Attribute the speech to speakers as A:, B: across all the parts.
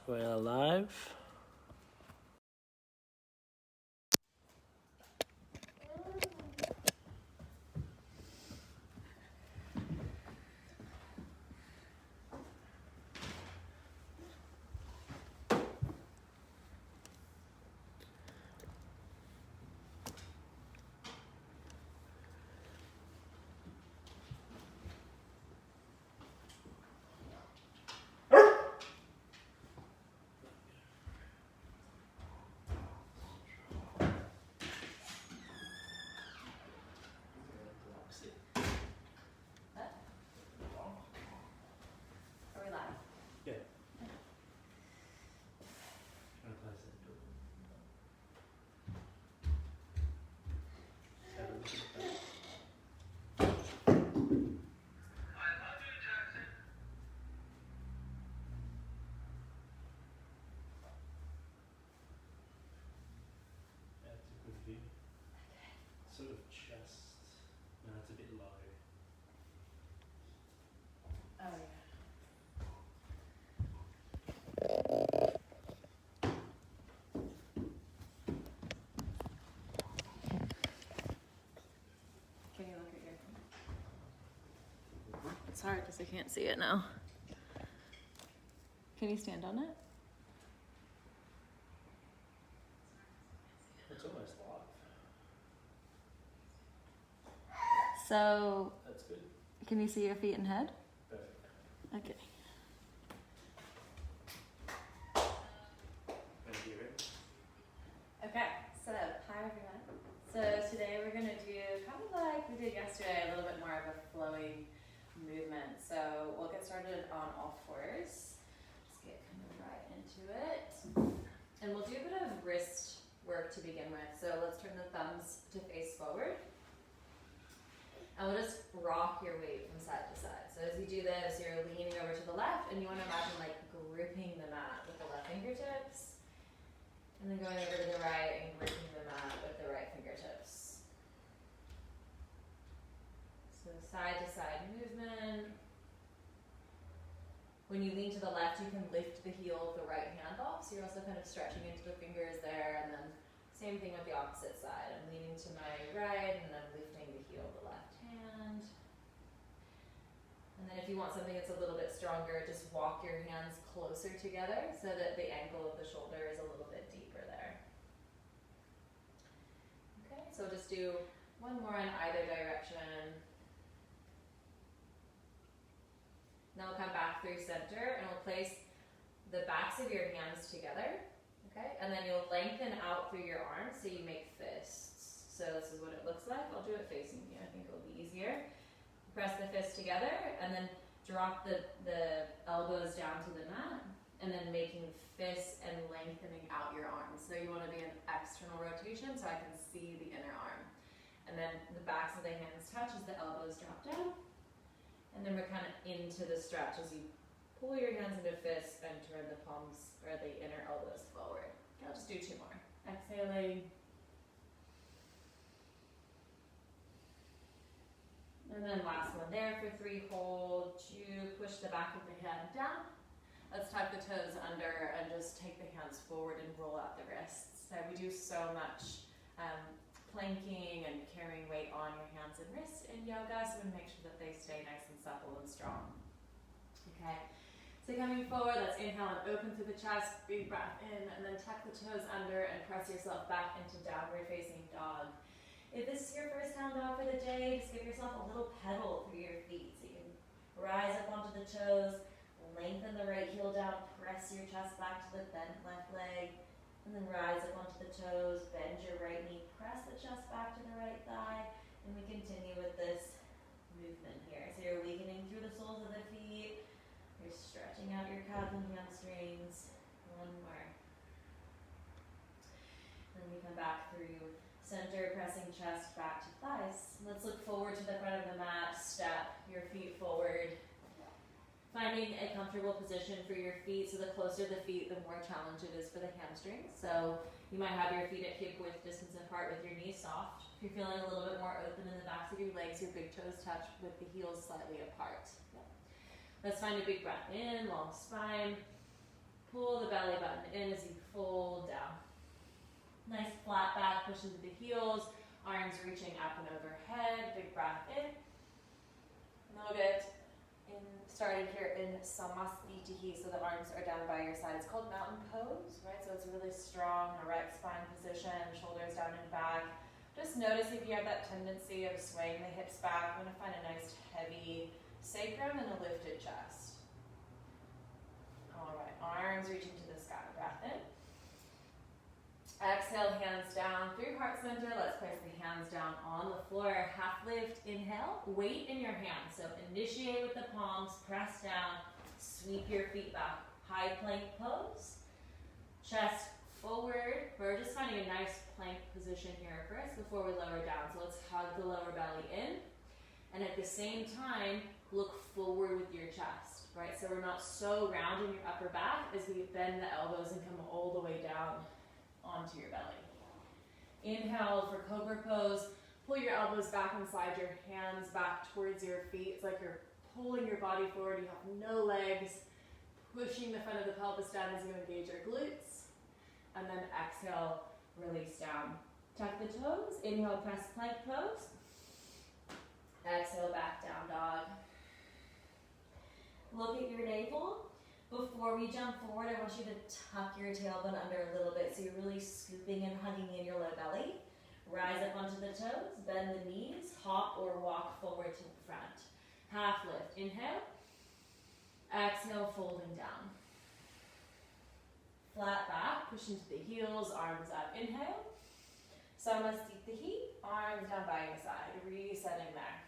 A: We're live. Sort of chest. No, it's a bit low.
B: Oh yeah. Can you look at your phone? It's hard because I can't see it now. Can you stand on it?
A: It's almost live.
B: So,
A: That's good.
B: can you see your feet and head?
A: Perfect.
B: Okay.
A: Thank you.
B: Okay, so hi everyone. So today we're going to do kind of like we did yesterday, a little bit more of a flowing movement. So we'll get started on all fours. Just get kind of right into it. And we'll do a bit of wrist work to begin with. So let's turn the thumbs to face forward. And we'll just rock your weight from side to side. So as you do this, you're leaning over to the left, and you want to imagine like gripping the mat with the left fingertips. And then going over to the right and gripping the mat with the right fingertips. So side to side movement. When you lean to the left, you can lift the heel of the right hand off. So you're also kind of stretching into the fingers there. And then same thing with the opposite side. I'm leaning to my right and then lifting the heel of the left hand. And then if you want something that's a little bit stronger, just walk your hands closer together so that the angle of the shoulder is a little bit deeper there. Okay, so just do one more in either direction. Now we'll come back through center and we'll place the backs of your hands together. Okay, and then you'll lengthen out through your arms so you make fists. So this is what it looks like. I'll do it facing you. I think it'll be easier. Press the fists together and then drop the elbows down to the mat and then making fists and lengthening out your arms. So you want to be an external rotation so I can see the inner arm. And then the backs of the hands touch as the elbows drop down. And then we're kind of into the stretch as you pull your hands into fists and turn the palms or the inner elbows forward. Okay, I'll just do two more. Exhaling. And then last one there for 3, hold, you push the back of the hand down. Let's tuck the toes under and just take the hands forward and roll out the wrists. So we do so much planking and carrying weight on your hands and wrists in yoga, so we make sure that they stay nice and supple and strong. Okay, so coming forward, let's inhale and open through the chest, big breath in, and then tuck the toes under and press yourself back into downward facing dog. If this is your first down dog for the day, just give yourself a little pedal through your feet. So you can rise up onto the toes, lengthen the right heel down, press your chest back to the bent left leg, and then rise up onto the toes, bend your right knee, press the chest back to the right thigh, and we continue with this movement here. So you're weakening through the soles of the feet, you're stretching out your calves and hamstrings. One more. Then we come back through center, pressing chest back to thighs. Let's look forward to the front of the mat, step your feet forward. Finding a comfortable position for your feet, so the closer the feet, the more challenge it is for the hamstrings. So you might have your feet at hip width distance apart with your knees soft. If you're feeling a little bit more open in the backs of your legs, your big toes touch with the heels slightly apart. Let's find a big breath in, long spine. Pull the belly button in as you fold down. Nice flat back, push into the heels, arms reaching up and overhead, big breath in. And then we'll get started here in Samastitihi, so the arms are down by your side. It's called mountain pose, right? So it's a really strong, erect spine position, shoulders down and back. Just notice if you have that tendency of swaying the hips back. I'm going to find a nice heavy sacrum and a lifted chest. All right, arms reaching to the sky. Breath in. Exhale, hands down through heart center. Let's place the hands down on the floor. Half lift, inhale. Weight in your hands. So initiate with the palms, press down, sweep your feet back. High plank pose. Chest forward. We're just finding a nice plank position here first before we lower down. So let's hug the lower belly in. And at the same time, look forward with your chest, right? So we're not so round in your upper back as we bend the elbows and come all the way down onto your belly. Inhale for cobra pose. Pull your elbows back and slide your hands back towards your feet. It's like you're pulling your body forward. You have no legs. Pushing the front of the pelvis down as you engage your glutes. And then exhale, release down. Tuck the toes. Inhale, press plank pose. Exhale, back down dog. Look at your navel. Before we jump forward, I want you to tuck your tailbone under a little bit so you're really scooping and hugging in your low belly. Rise up onto the toes, bend the knees, hop or walk forward to the front. Half lift, inhale. Exhale, folding down. Flat back, push into the heels, arms up, inhale. Samastitihi, arms down by your side, resetting there.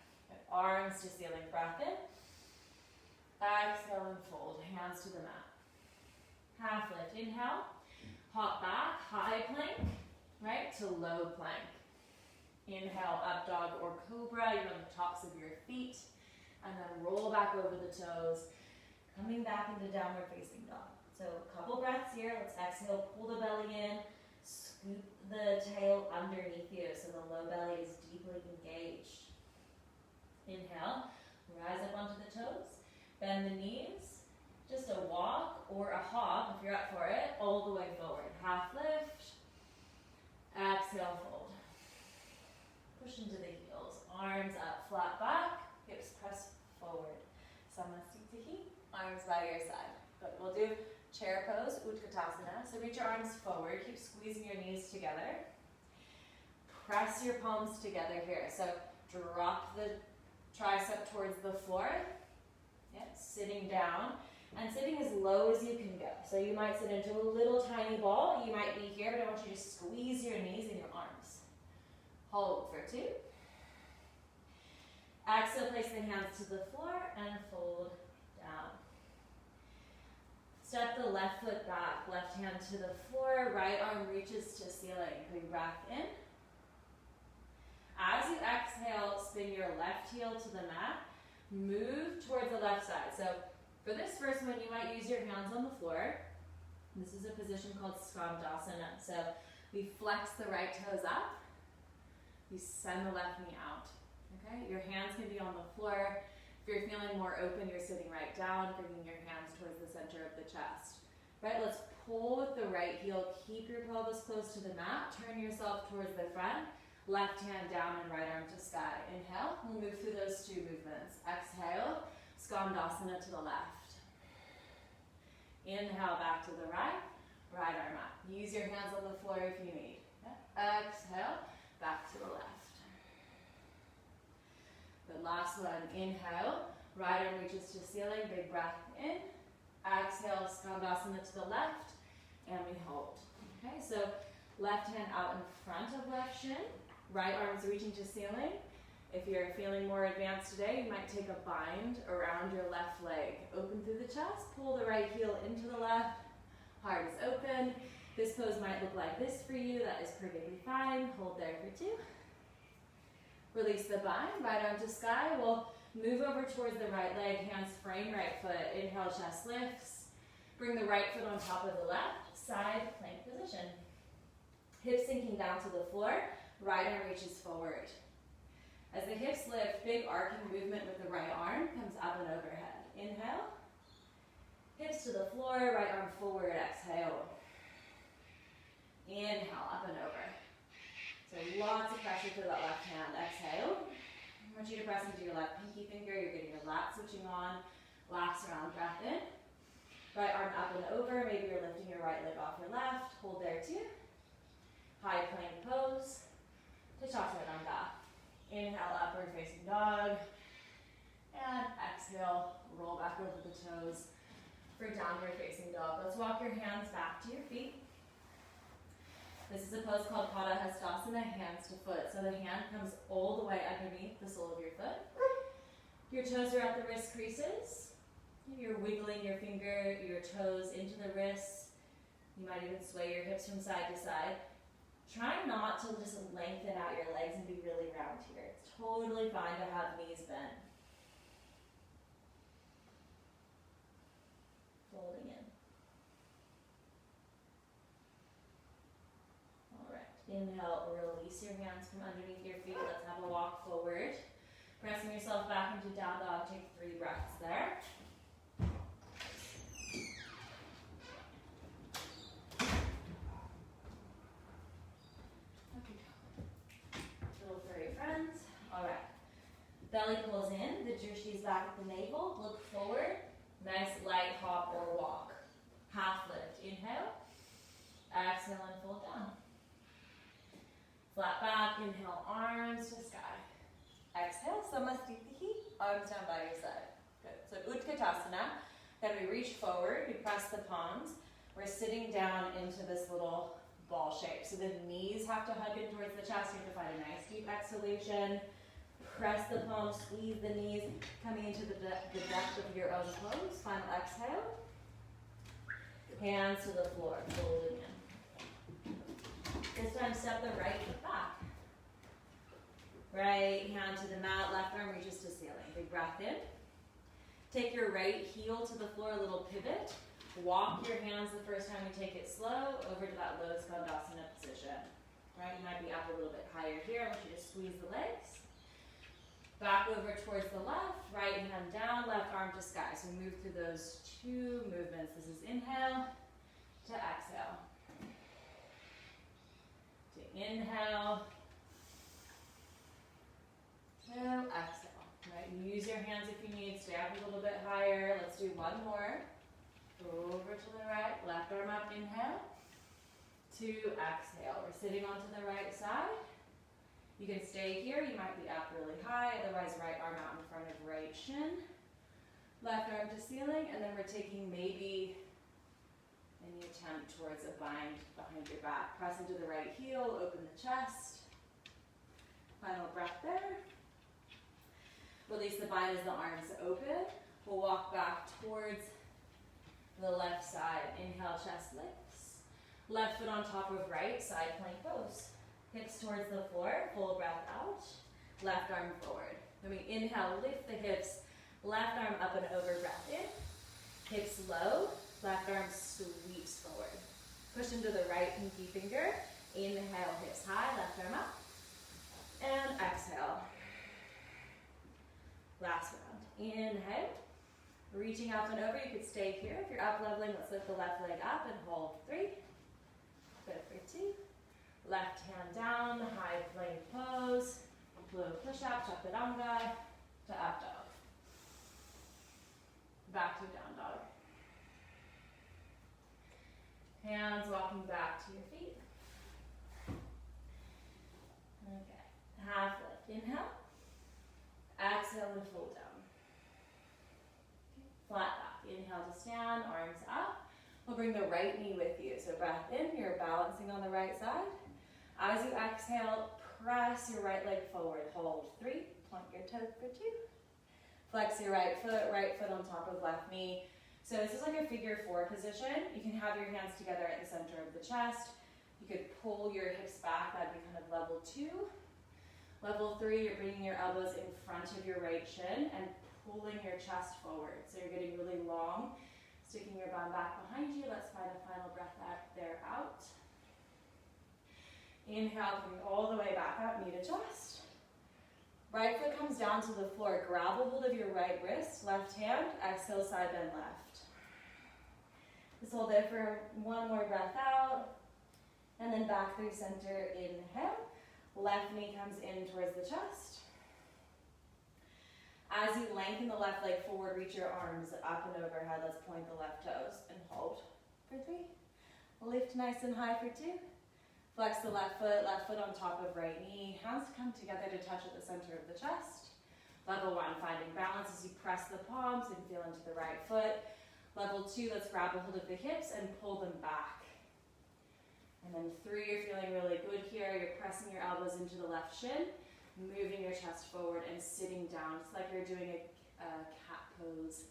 B: Arms to ceiling, breath in. Exhale and fold, hands to the mat. Half lift, inhale. Hop back, high plank, right, to low plank. Inhale, up dog or cobra, you're on the tops of your feet. And then roll back over the toes, coming back into downward facing dog. So a couple breaths here, let's exhale, pull the belly in, scoop the tail underneath you so the low belly is deeply engaged. Inhale, rise up onto the toes. Bend the knees, just a walk or a hop if you're up for it, all the way forward. Half lift, exhale, fold. Push into the heels, arms up, flat back, hips press forward. Samastitihi, arms by your side. Good, we'll do chair pose, Utkatasana. So reach your arms forward, keep squeezing your knees together. Press your palms together here. So drop the tricep towards the floor. Yep, sitting down and sitting as low as you can go. So you might sit into a little tiny ball. You might be here, but I want you to squeeze your knees and your arms. Hold for 2. Exhale, place the hands to the floor and fold down. Step the left foot back, left hand to the floor, right arm reaches to ceiling. Big breath in. As you exhale, spin your left heel to the mat. Move towards the left side. So for this first one, you might use your hands on the floor. This is a position called Skandasana. So we flex the right toes up. We send the left knee out. Okay, your hands can be on the floor. If you're feeling more open, you're sitting right down, bringing your hands towards the center of the chest. Right, let's pull with the right heel. Keep your pelvis close to the mat. Turn yourself towards the front. Left hand down and right arm to sky. Inhale, we'll move through those 2 movements. Exhale, Skandasana to the left. Inhale, back to the right, right arm up. Use your hands on the floor if you need. Exhale, back to the left. The last one, inhale, right arm reaches to ceiling, big breath in. Exhale, Skandasana to the left, and we hold. Okay, so left hand out in front of left shin. Right arm's reaching to ceiling. If you're feeling more advanced today, you might take a bind around your left leg. Open through the chest, pull the right heel into the left. Heart is open. This pose might look like this for you. That is perfectly fine. Hold there for 2. Release the bind, right arm to sky. We'll move over towards the right leg, hands frame right foot. Inhale, chest lifts. Bring the right foot on top of the left, side plank position. Hips sinking down to the floor. Right arm reaches forward. As the hips lift, big arcing movement with the right arm comes up and overhead. Inhale. Hips to the floor, right arm forward, exhale. Inhale, up and over. So lots of pressure to that left hand, exhale. I want you to press into your left pinky finger, you're getting your lat switching on. Last round, breath in. Right arm up and over, maybe you're lifting your right leg off your left, hold there too. High plank pose to Chaturanga. Inhale, upward facing dog. And exhale, roll back over the toes for downward facing dog. Let's walk your hands back to your feet. This is a pose called Hastasana, hands to foot. So the hand comes all the way underneath the sole of your foot. Your toes are at the wrist creases. You're wiggling your toes into the wrists. You might even sway your hips from side to side. Try not to just lengthen out your legs and be really round here. It's totally fine to have knees bent. Folding in. Alright, inhale, release your hands from underneath your feet. Let's have a walk forward. Pressing yourself back into down dog, take 3 breaths there. Little furry friends. Alright. Belly pulls in, the drishti's back at the navel. Look forward. Nice light hop or walk. Half lift. Inhale. Exhale and fold down. Flat back. Inhale, arms to sky. Exhale, Samasthiti. Arms down by your side. Good. So Utkatasana. Then we reach forward. We press the palms. We're sitting down into this little ball shape. So the knees have to hug in towards the chest. You have to find a nice deep exhalation. Press the palms, squeeze the knees, coming into the depth of your own pose. Final exhale. Hands to the floor, folding in. This time step the right foot back. Right hand to the mat, left arm reaches to ceiling. Big breath in. Take your right heel to the floor, a little pivot. Walk your hands the first time you take it slow over to that low skandasana position. Right, you might be up a little bit higher here. I want you to squeeze the legs. Back over towards the left, right hand down, left arm to sky. So move through those 2 movements. This is inhale to exhale. To inhale to exhale. Right, use your hands if you need. Stay up a little bit higher. Let's do 1 more. Over to the right, left arm up, inhale to exhale. We're sitting onto the right side. You can stay here, you might be up really high, otherwise right arm out in front of right shin. Left arm to ceiling, and then we're taking maybe any attempt towards a bind behind your back. Press into the right heel, open the chest. Final breath there. Release the bind as the arms open. We'll walk back towards the left side. Inhale, chest lifts. Left foot on top of right, side plank pose. Hips towards the floor, full breath out. Left arm forward. Then we inhale, lift the hips. Left arm up and over, breath in. Hips low, left arm sweeps forward. Push into the right pinky finger. Inhale, hips high, left arm up. And exhale. Last round. Inhale. Reaching up and over, you could stay here. If you're up leveling, let's lift the left leg up and hold 3. Good for 2. Left hand down, high plank pose, low push-up, Chaturanga, to up dog. Back to down dog. Hands walking back to your feet. Okay, half lift, inhale. Exhale and fold down. Flat back, inhale to stand, arms up. We'll bring the right knee with you. So breath in, you're balancing on the right side. As you exhale, press your right leg forward. Hold 3, point your toes for 2. Flex your right foot on top of left knee. So this is like a figure 4 position. You can have your hands together at the center of the chest. You could pull your hips back, that'd be kind of level 2. Level 3, you're bringing your elbows in front of your right shin and pulling your chest forward. So you're getting really long, sticking your bum back behind you. Let's find a final breath out. Inhale, coming all the way back up, knee to chest. Right foot comes down to the floor. Grab a hold of your right wrist, left hand, exhale, side bend left. Just hold there for one more breath out. And then back through center, inhale. Left knee comes in towards the chest. As you lengthen the left leg forward, reach your arms up and overhead. Let's point the left toes and hold for 3. Lift nice and high for 2. Flex the left foot on top of right knee. Hands come together to touch at the center of the chest. Level 1, finding balance as you press the palms and feel into the right foot. Level 2, let's grab a hold of the hips and pull them back. And then 3, you're feeling really good here. You're pressing your elbows into the left shin, moving your chest forward and sitting down. It's like you're doing a cat pose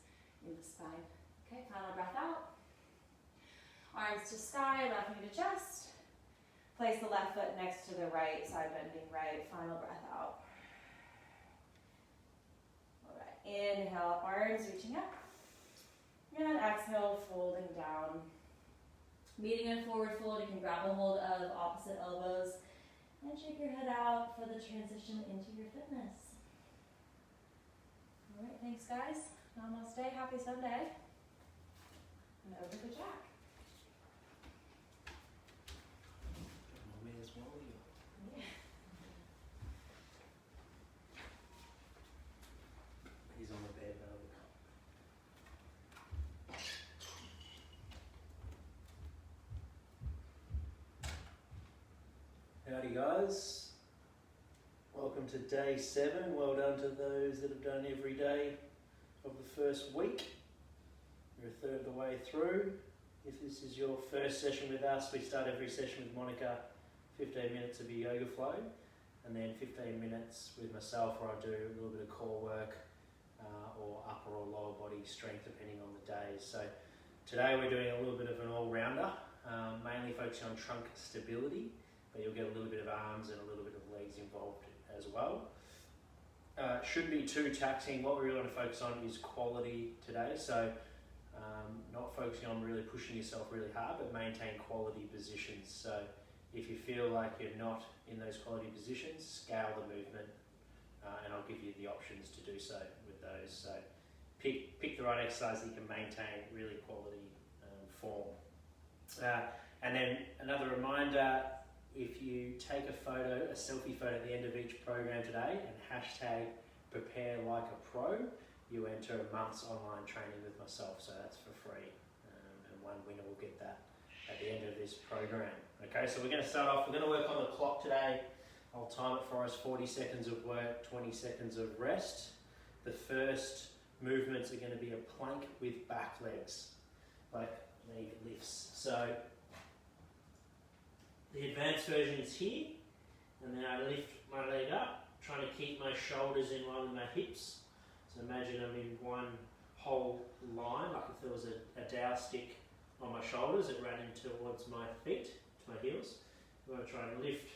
B: in the spine. Okay, final breath out. Arms to sky, left knee to chest. Place the left foot next to the right, side bending right. Final breath out. All right, inhale, arms reaching up. And exhale, folding down. Meeting in forward fold, you can grab a hold of opposite elbows and shake your head out for the transition into your fitness. All right, thanks guys. Namaste, happy Sunday. And over to Jack.
A: Me as well.
B: Yeah.
A: He's on the bed now. Howdy guys, welcome to day 7. Well done to those that have done every day of the first week. You're a third of the way through. If this is your first session with us, we start every session with Monica, 15 minutes of your yoga flow, and then 15 minutes with myself where I do a little bit of core work or upper or lower body strength depending on the day. So today we're doing a little bit of an all-rounder, mainly focusing on trunk stability, but you'll get a little bit of arms and a little bit of legs involved as well. Shouldn't be too taxing. What we really want to focus on is quality today. So not focusing on really pushing yourself really hard, but maintain quality positions. So if you feel like you're not in those quality positions, scale the movement, and I'll give you the options to do so with those. So pick the right exercise that you can maintain really quality form. And then another reminder, if you take a selfie photo at the end of each program today and hashtag prepare like a pro, you enter a month's online training with myself, so that's for free, and one winner will get that at the end of this program. Okay, so we're going to start off, we're going to work on the clock today. I'll time it for us, 40 seconds of work, 20 seconds of rest. The first movements are going to be a plank with back legs, like leg lifts. So the advanced version is here, and then I lift my leg up, trying to keep my shoulders in line with my hips. So imagine I'm in one whole line, like if there was a dowel stick on my shoulders, it ran in towards my feet, to my heels. I'm going to try and lift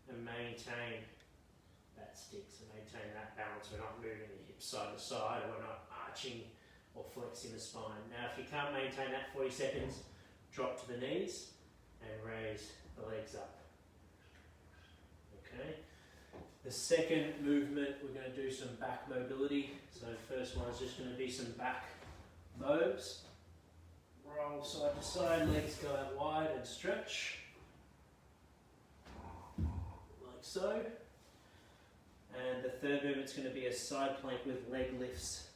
A: and maintain that stick, so maintain that balance. We're not moving the hips side to side, or we're not arching or flexing the spine. Now if you can't maintain that 40 seconds, drop to the knees and raise the legs up. Okay. The second movement, we're going to do some back mobility. So first one is just going to be some back mobs. Roll side to side, legs go out wide and stretch. Like so. And the third movement's going to be a side plank with leg lifts.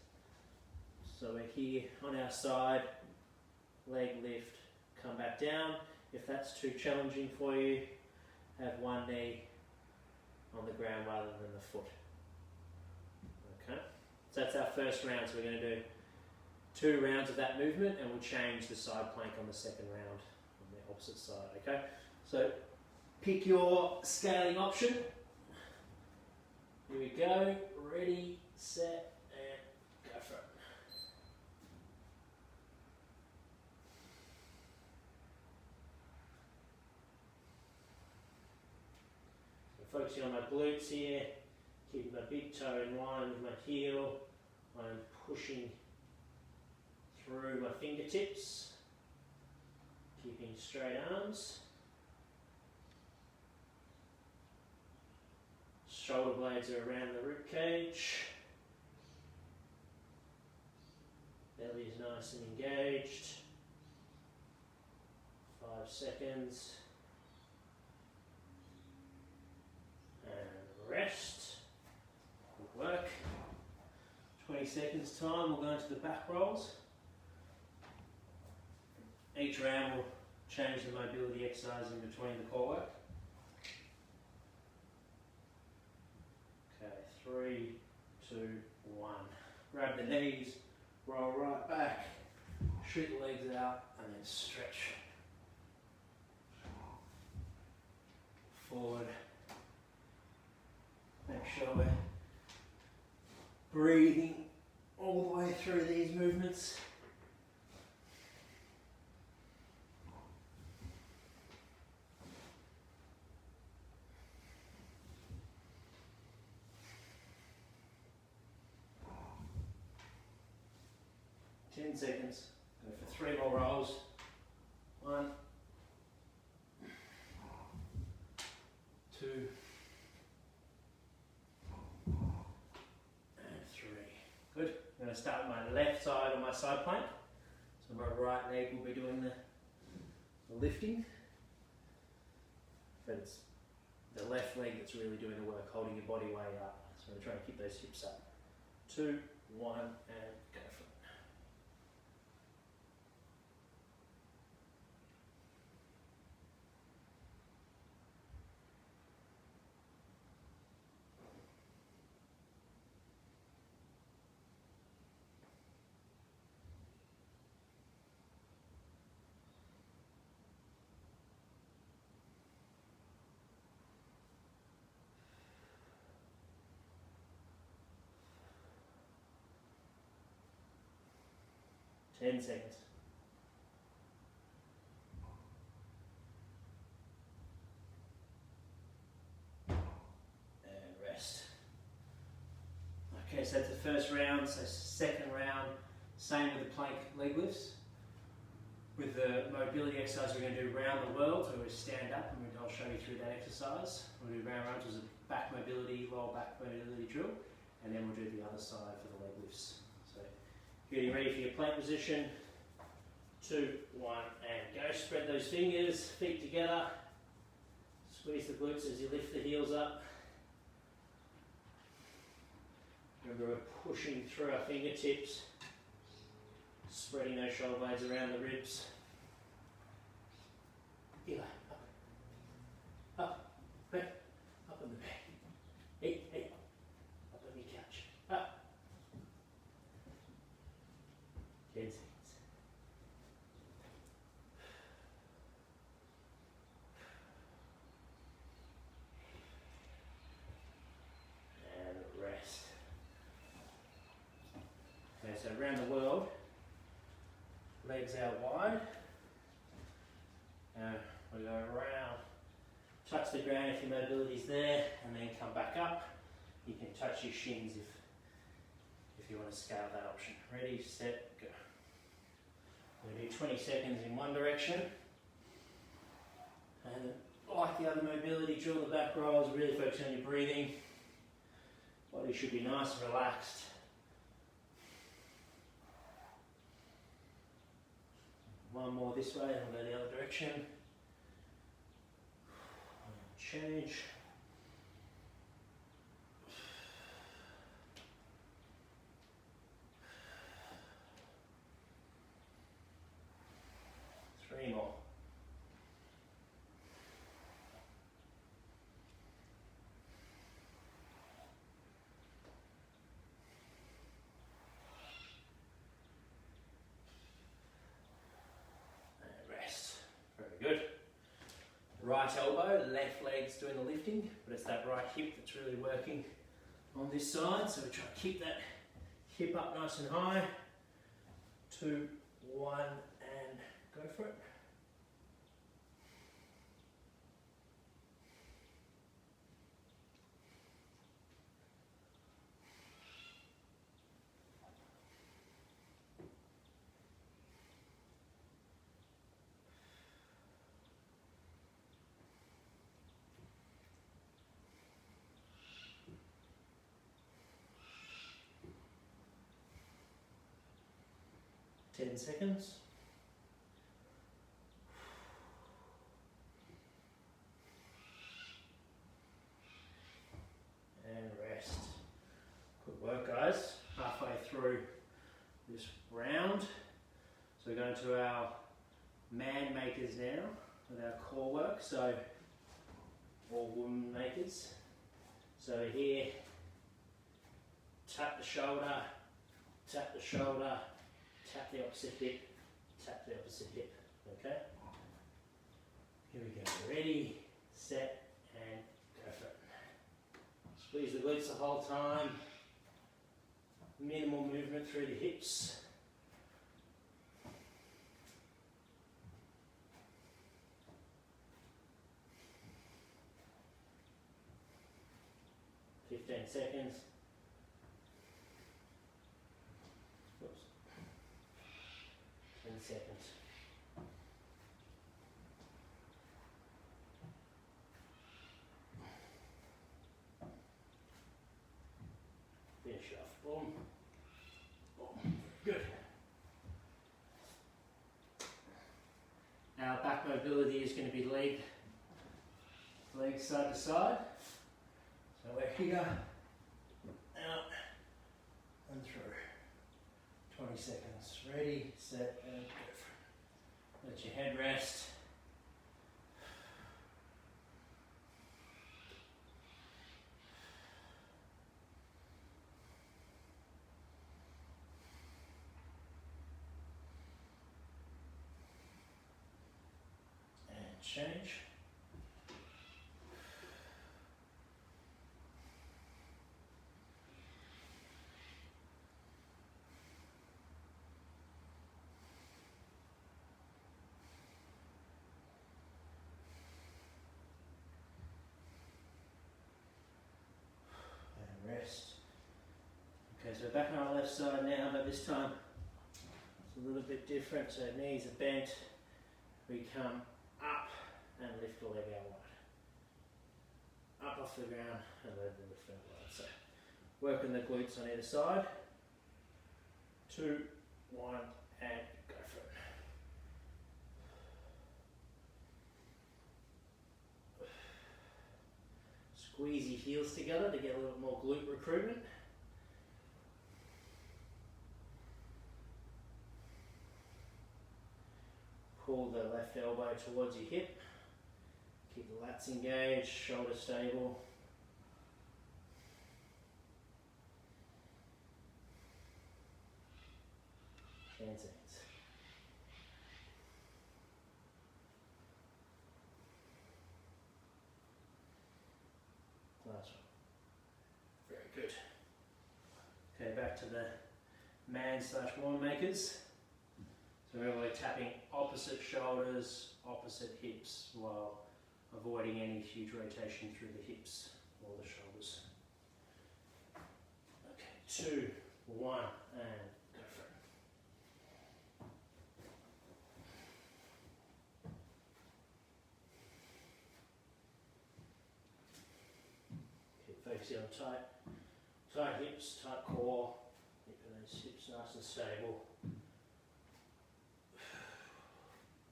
A: So we're here on our side, leg lift, come back down. If that's too challenging for you, have one knee on the ground rather than the foot. Okay, so that's our first round. So we're going to do 2 rounds of that movement, and we'll change the side plank on the second round on the opposite side. Okay, so pick your scaling option. Here we go. Ready, set, and go for it. Focusing on my glutes here, keeping my big toe in line with my heel. I'm pushing through my fingertips, keeping straight arms. Shoulder blades are around the rib cage. Belly is nice and engaged. seconds. And rest. Good work. 20 seconds time, we'll go into the back rolls. Each round will change the mobility exercise in between the core work. Okay, 3, 2, 1. Grab the knees, roll right back, shoot the legs out, and then stretch. Forward. Make sure we're breathing all the way through these movements. Seconds. Go for 3 more rolls. 1, 2, and 3. Good. I'm going to start with my left side on my side plank. So my right leg will be doing the lifting. But it's the left leg that's really doing the work, holding your body weight up. So we're trying to keep those hips up. 2, 1, and go for it. 10 seconds. And rest. Okay, so that's the first round. So second round, same with the plank leg lifts. With the mobility exercise, we're going to do round the world, so we stand up, and I'll show you through that exercise. We'll do round runs, which is a back mobility, lower back mobility drill, and then we'll do the other side for the leg lifts. So getting ready for your plank position. 2, 1, and go. Spread those fingers, feet together. Squeeze the glutes as you lift the heels up. Remember, we're pushing through our fingertips, spreading those shoulder blades around the ribs. Eli, up, back, up on the back. Hey, hey, up on your couch, up. 10 seconds. And rest. Okay, so around the world, legs out wide. We go around, touch the ground if your mobility's there, and then come back up. You can touch your shins if you want to scale that option. Ready, set, go. We're going to do 20 seconds in one direction. And like the other mobility drill, the back rolls, really focus on your breathing. Body should be nice and relaxed. One more this way, and we'll go the other direction. Change. Three more. And rest. Very good. Right elbow, left leg's doing the lifting, but it's that right hip that's really working on this side. So we try to keep that hip up nice and high. 2, 1, and go for it. Ten seconds. through this round. So we're going to our man makers now with our core work, so or woman makers. So here, tap the shoulder, tap the shoulder, tap the opposite hip, tap the opposite hip. Okay? Here we go. Ready, set, and go for it. Squeeze the glutes the whole time. Minimal movement through the hips. Seconds. Oops. 10 seconds. Finish off. Boom. Boom. Good. Our back mobility is going to be legs side to side. So we're here, out, and through. 20 seconds. Ready, set, and go. Let your head rest. And change. Rest. Okay, so we're back on our left side now, but this time it's a little bit different. So knees are bent, we come up and lift the leg out wide. Up off the ground and let the lift out wide. So working the glutes on either side. 2, 1, and go for it. Squeeze your heels together to get a little more glute recruitment. Pull the left elbow towards your hip. Keep the lats engaged, shoulder stable. Hands. Last one. Very good. Okay, back to the man/woman makers. So we're tapping opposite shoulders, opposite hips, while avoiding any huge rotation through the hips or the shoulders. Okay, 2, 1, and go for it. Keep focusing on tight hips, tight core, keeping those hips nice and stable.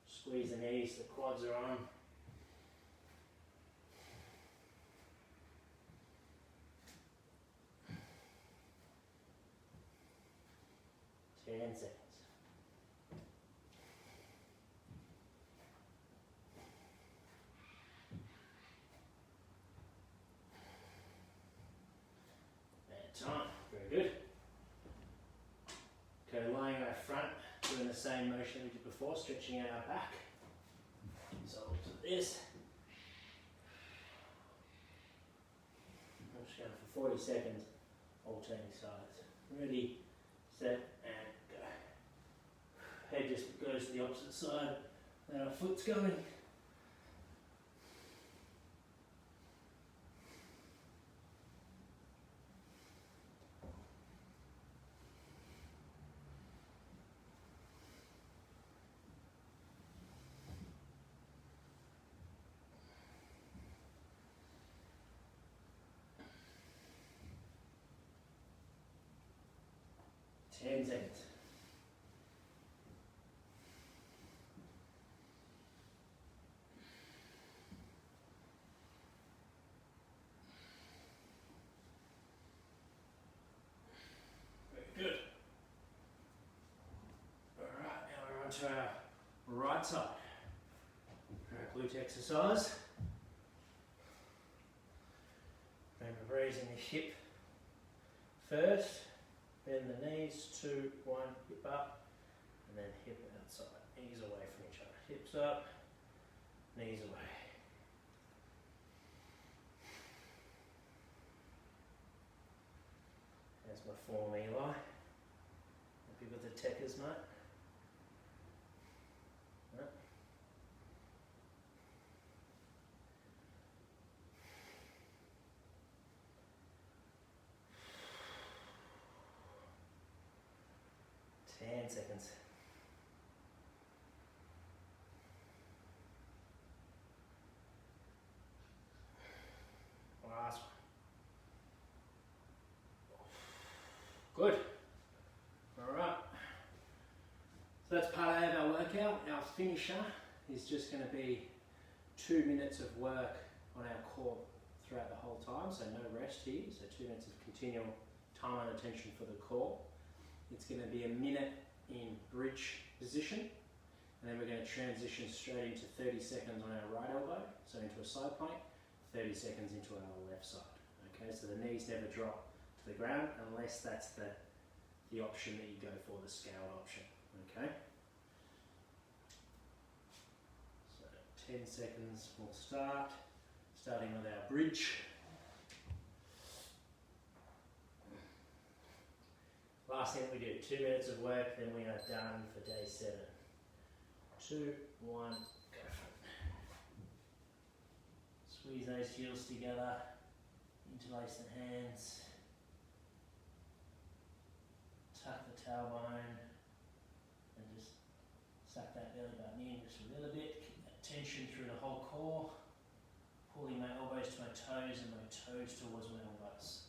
A: Squeeze the knees, the quads are on. Seconds. And time. Very good. Okay, lying on our front, doing the same motion we did before, stretching out our back. So to this. I'm just going for 40 seconds, alternating sides. Ready, set, and go. Head just goes to the opposite side, and our foot's going. Hands. Very good. to our right side. Our glute exercise. Remember raising the hip first, bend the knees, 2, 1, hip up, and then hip outside. Knees away from each other. Hips up, knees away. There's my form, Eli. Happy with the techers, mate? No? 10 seconds. Last one. Good. Alright. So that's part A of our workout. Our finisher is just going to be 2 minutes of work on our core throughout the whole time. So no rest here. So 2 minutes of continual time and attention for the core. It's going to be a minute in bridge position. And then we're going to transition straight into 30 seconds on our right elbow. So into a side plank. 30 seconds into our left side. Okay, so the knees never drop to the ground unless that's the option that you go for, the scaled option. Okay. So 10 seconds we'll start. Starting with our bridge. Last thing we do, 2 minutes of work, then we are done for day 7. 2, 1, go. Squeeze those heels together, interlace the hands, tuck the tailbone, and just suck that belly button in just a little bit. Keep that tension through the whole core, pulling my elbows to my toes and my toes towards my elbows,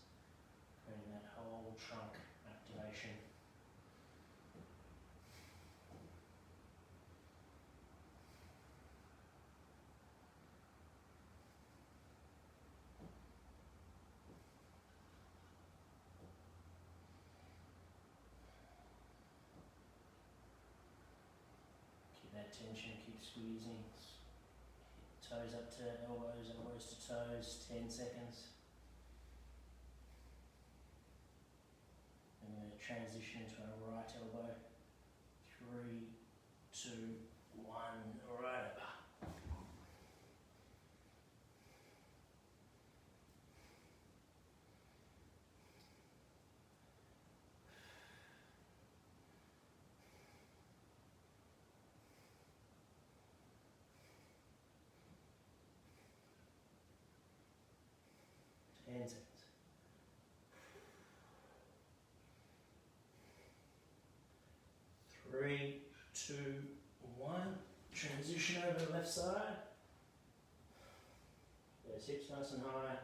A: creating that whole trunk activation. Tension, keep squeezing. Toes up to elbows, elbows to toes, 10 seconds. And we're going to transition into our right elbow. 3, 2, 1, right over. Seconds. 3, 2, 1. Transition over to the left side. Those hips nice and high.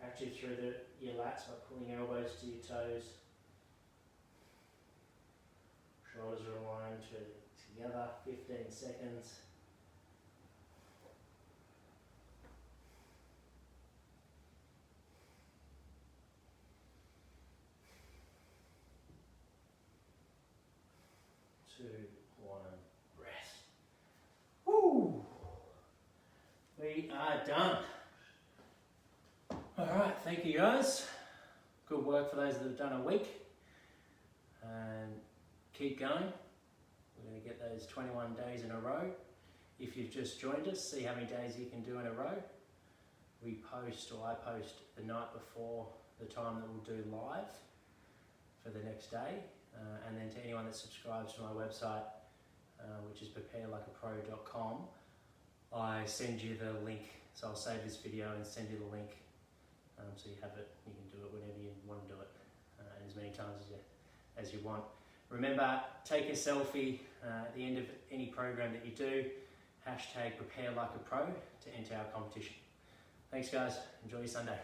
A: Active through your lats by pulling your elbows to your toes. Shoulders are aligned together. 15 seconds. Rest. Woo! We are done. Alright, thank you guys. Good work for those that have done a week. And keep going. We're going to get those 21 days in a row. If you've just joined us, see how many days you can do in a row. We post, or I post, the night before the time that we'll do live for the next day. And then to anyone that subscribes to my website, which is preparelikeapro.com, I send you the link. So I'll save this video and send you the link, so you have it. You can do it whenever you want to do it, as many times as you want. Remember, take a selfie at the end of any program that you do. #PrepareLikeAPro to enter our competition. Thanks guys. Enjoy your Sunday.